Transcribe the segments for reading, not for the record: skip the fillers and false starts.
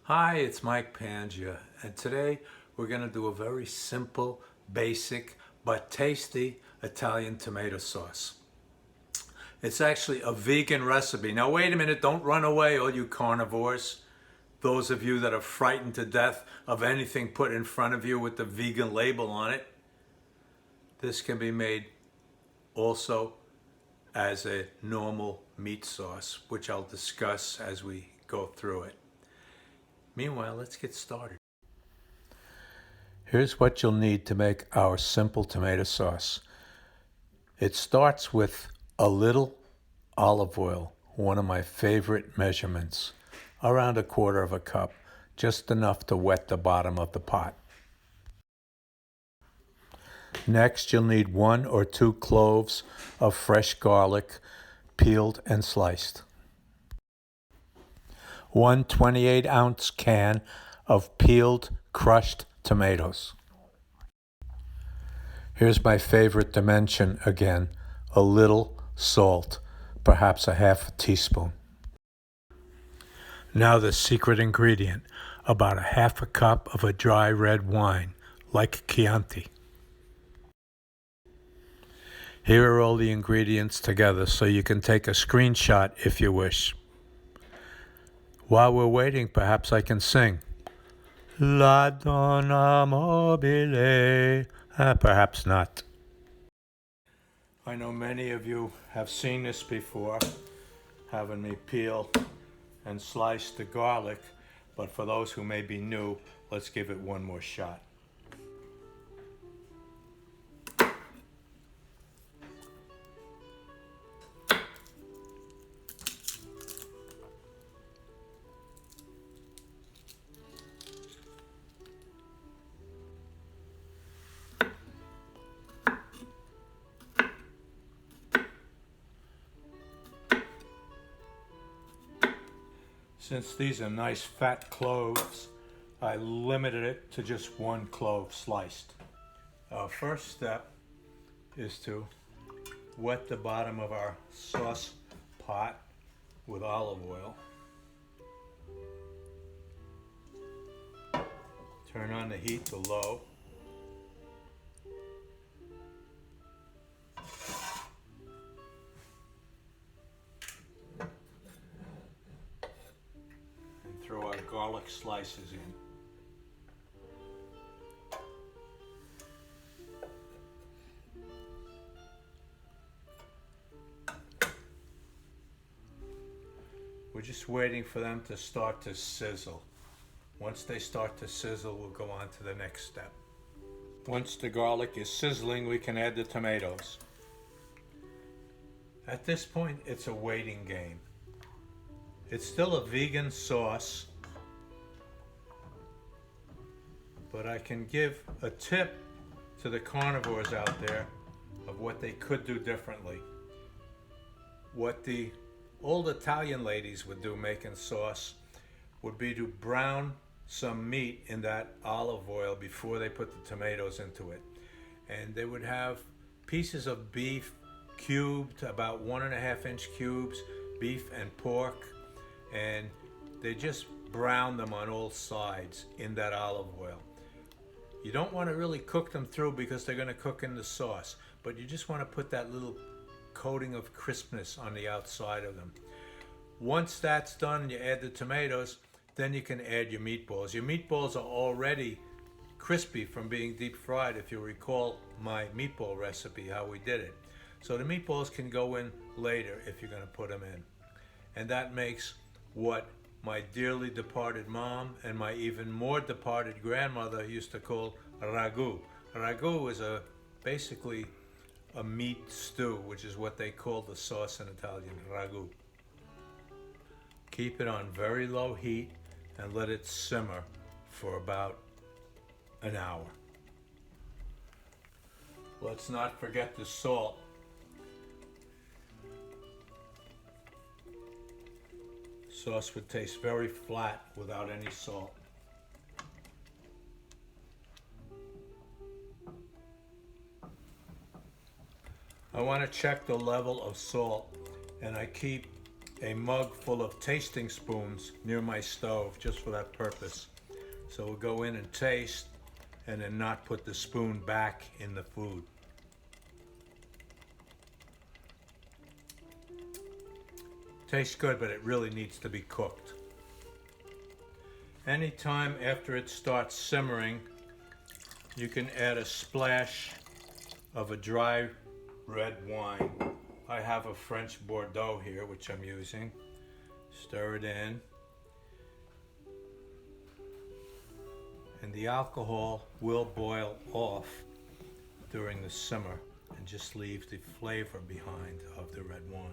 Hi, it's Mike Pangia, and today we're going to do a very simple, basic, but tasty Italian tomato sauce. It's actually a vegan recipe. Now wait a minute, don't run away, all you carnivores. Those of you that are frightened to death of anything put in front of you with the vegan label on it. This can be made also as a normal meat sauce, which I'll discuss as we go through it. Meanwhile, let's get started. Here's what you'll need to make our simple tomato sauce. It starts with a little olive oil, one of my favorite measurements, around 1/4 cup, just enough to wet the bottom of the pot. Next, you'll need 1 or 2 cloves of fresh garlic, peeled and sliced. 1 28-ounce can of peeled, crushed tomatoes. Here's my favorite dimension again, a little salt, perhaps a 1/2 teaspoon. Now the secret ingredient, about 1/2 cup of a dry red wine, like Chianti. Here are all the ingredients together so you can take a screenshot if you wish. While we're waiting, perhaps I can sing. La donna mobile. Perhaps not. I know many of you have seen this before, having me peel and slice the garlic, but for those who may be new, let's give it one more shot. Since these are nice fat cloves, I limited it to just 1 clove sliced. Our first step is to wet the bottom of our sauce pot with olive oil. Turn on the heat to low. Throw our garlic slices in. We're just waiting for them to start to sizzle. Once they start to sizzle, we'll go on to the next step. Once the garlic is sizzling, we can add the tomatoes. At this point, it's a waiting game. It's still a vegan sauce, but I can give a tip to the carnivores out there of what they could do differently. What the old Italian ladies would do making sauce would be to brown some meat in that olive oil before they put the tomatoes into it. And they would have pieces of beef cubed, about 1.5-inch cubes, beef and pork, and they just brown them on all sides in that olive oil. You don't want to really cook them through because they're going to cook in the sauce, but you just want to put that little coating of crispness on the outside of them. Once that's done and you add the tomatoes, then you can add your meatballs. Your meatballs are already crispy from being deep fried, if you recall my meatball recipe, how we did it. So the meatballs can go in later if you're going to put them in. And that makes what my dearly departed mom and my even more departed grandmother used to call ragu. Ragu is basically a meat stew, which is what they call the sauce in Italian, ragu. Keep it on very low heat and let it simmer for about an hour. Let's not forget the salt. Sauce would taste very flat without any salt. I want to check the level of salt, and I keep a mug full of tasting spoons near my stove just for that purpose. So we'll go in and taste and then not put the spoon back in the food. Tastes good, but it really needs to be cooked. Anytime after it starts simmering, you can add a splash of a dry red wine. I have a French Bordeaux here, which I'm using. Stir it in. And the alcohol will boil off during the simmer and just leave the flavor behind of the red wine.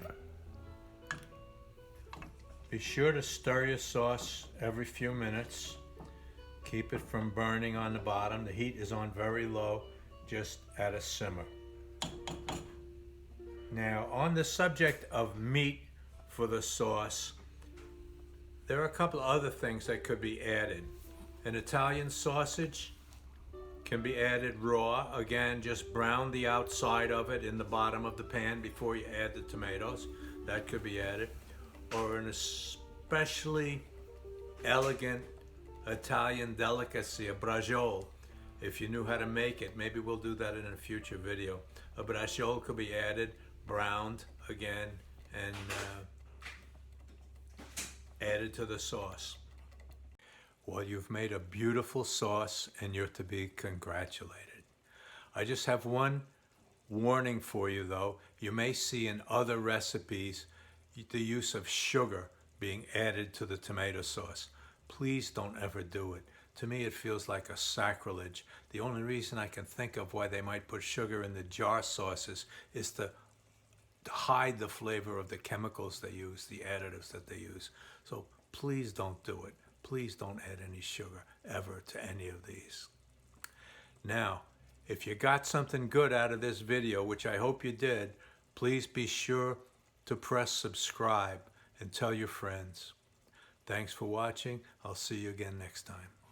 Be sure to stir your sauce every few minutes. Keep it from burning on the bottom. The heat is on very low, just at a simmer. Now, on the subject of meat for the sauce, there are a couple of other things that could be added. An Italian sausage can be added raw. Again, just brown the outside of it in the bottom of the pan before you add the tomatoes. That could be added. Or an especially elegant Italian delicacy, a braciole. If you knew how to make it, maybe we'll do that in a future video. A braciole could be added, browned again, and added to the sauce. Well, you've made a beautiful sauce and you're to be congratulated. I just have one warning for you though. You may see in other recipes the use of sugar being added to the tomato sauce. Please don't ever do it. To me, it feels like a sacrilege. The only reason I can think of why they might put sugar in the jar sauces is to hide the flavor of the chemicals they use, the additives that they use. So please don't do it. Please don't add any sugar ever to any of these. Now, if you got something good out of this video, which I hope you did, please be sure to press subscribe and tell your friends. Thanks for watching. I'll see you again next time.